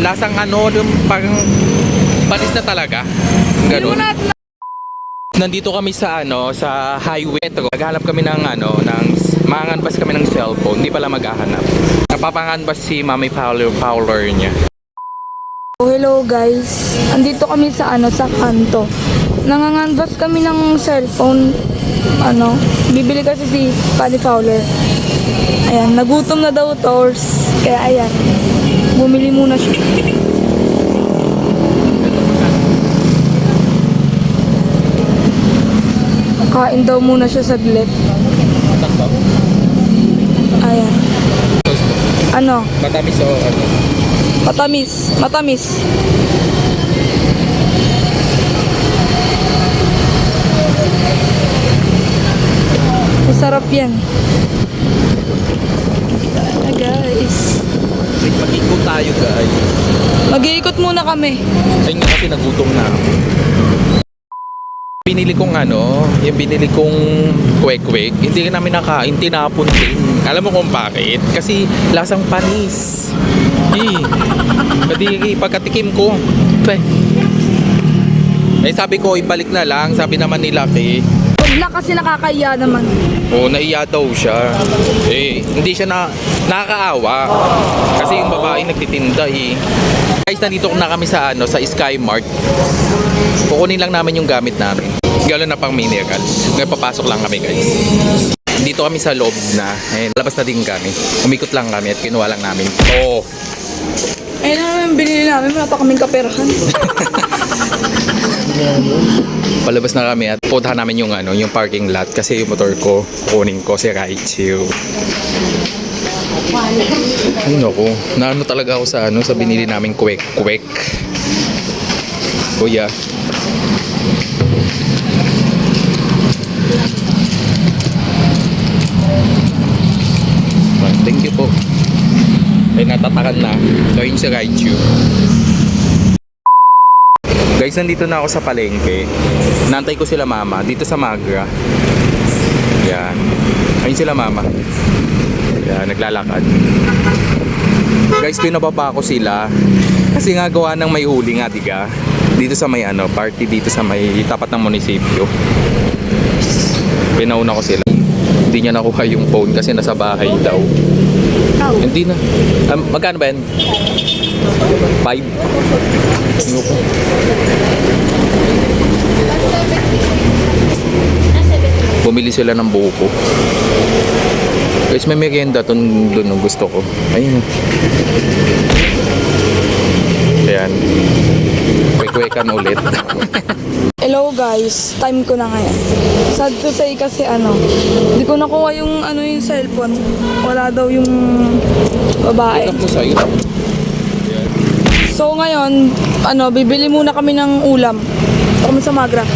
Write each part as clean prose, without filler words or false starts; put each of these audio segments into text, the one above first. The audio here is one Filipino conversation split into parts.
lasang ano, yung parang panis na talaga. Ganun. Nandito kami sa ano, sa highway. Naghahanap kami ng ano, manganbas kami ng cellphone. Hindi pala maghahanap. Napapanganbas si Mami Fowler niya. Hello guys, andito kami sa ano, sa kanto. Nanganganbas kami ng cellphone. Ano, bibili kasi si Paddy Fowler. Ayan, nagutom na daw Tors. Kaya ayan, bumili muna siya. Kain daw muna siya saglit. Ayan. Ano? Matamis o ano? Matamis. Matamis. Masarap yan. Guys. Mag-ikot tayo guys. Mag-iikot muna kami. Ayun nga kasi nagutom na ako. Binili kong ano, yung binili kong kwek-kwek, hindi namin nakain, tinapon din. Alam mo kung bakit? Kasi lasang panis. Pati pagkatikim ko, sabi ko ibalik na lang, sabi naman ni Lucky. Huwag na kasi nakakaya naman. Naiya daw siya. Hindi siya nakakaawa. Kasi yung babae nagtitinda Guys, nandito na kami sa ano, sa Sky Mart. Kukunin lang namin yung gamit namin. Gano'n na pang mineral. Ngayon papasok lang kami guys. Dito kami sa loob na. Labas na din kami. Umikot lang kami at kinuha lang namin. Ayun na naman binili namin. Wala pa kaming kaperahan. Palabas na kami at puntahan namin yung ano, yung parking lot kasi yung motor ko kukunin ko si Raichu. Ay naku, naano talaga ako sa ano, sa binili naming kwek-kwek. Kuya. Thank you po. Ay natatakan na. So yun si Raichu. Guys, nandito na ako sa palengke. Nantay ko sila mama dito sa Magra. Yan. Ayun sila mama. Yan, naglalakad. Guys, pinababa ko sila. Kasi nga gawa ng may huli nga, diga. Dito sa may ano, party dito sa may tapat ng munisipyo. Pinauna ko sila. Hindi niya nakuha yung phone kasi nasa bahay daw. Hindi na. Magkano ba yan? 5? Ayoko. Bumili sila ng buko. Guys, may merienda doon gusto ko. Ayun. Ayan. Kwek-kwekan ulit. Hello guys, time ko na ngayon. Sad to say kasi ano, hindi ko nakuha yung ano, yung cellphone. Wala daw yung babae. Ito po sa'yo. So ngayon, ano, bibili muna kami ng ulam. Kami sa Magra.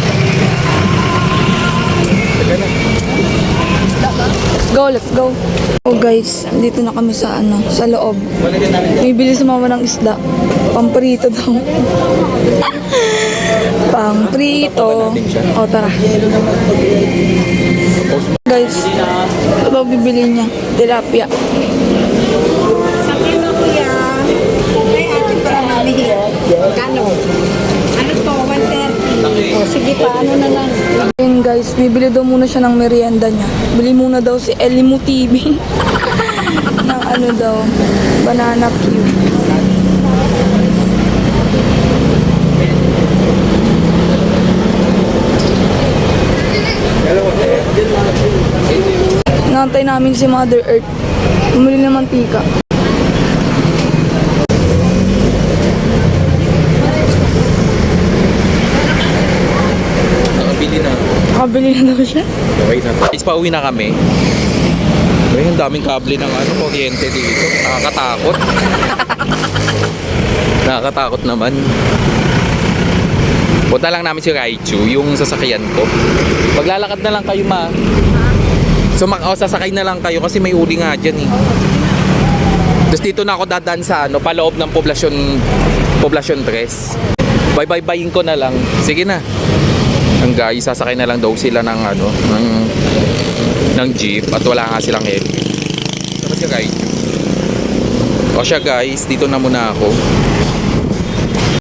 Let's go. Oh guys, dito na kami sa ano, sa loob. Bibili si mama ng isda. Pamprito daw. Pamprito. O tara. Guys, ito daw bibili niya. Tilapia. Sabi mo kuya, ay atin para mamihin. Kano? Ano to? 130. O sige pa, ano na lang. Ayun guys, bibili daw muna siya ng merienda niya. Bili muna daw si Elimu TV. ng ano daw, banana cue. Nantay namin si Mother Earth. Bumili ng mantika. Nakabili na. Nakabili na daw siya. Okay na. Guys, pauwi na kami. Ay, ang daming kable ng ano, kuryente dito. Nakakatakot. Nakakatakot naman. Punta lang namin si Raichu, yung sasakyan ko. Paglalakad na lang kayo, ma. Sasakay na lang kayo kasi may uli nga dyan eh. Tapos dito na ako dadaan sa ano, paloob ng poblasyon 3. Bye-bye-byein ko na lang. Sige na. Ang guys, sasakay na lang daw sila ng ano, ng jeep at wala nga silang head. Tapos siya guys. O siya guys, dito na muna ako.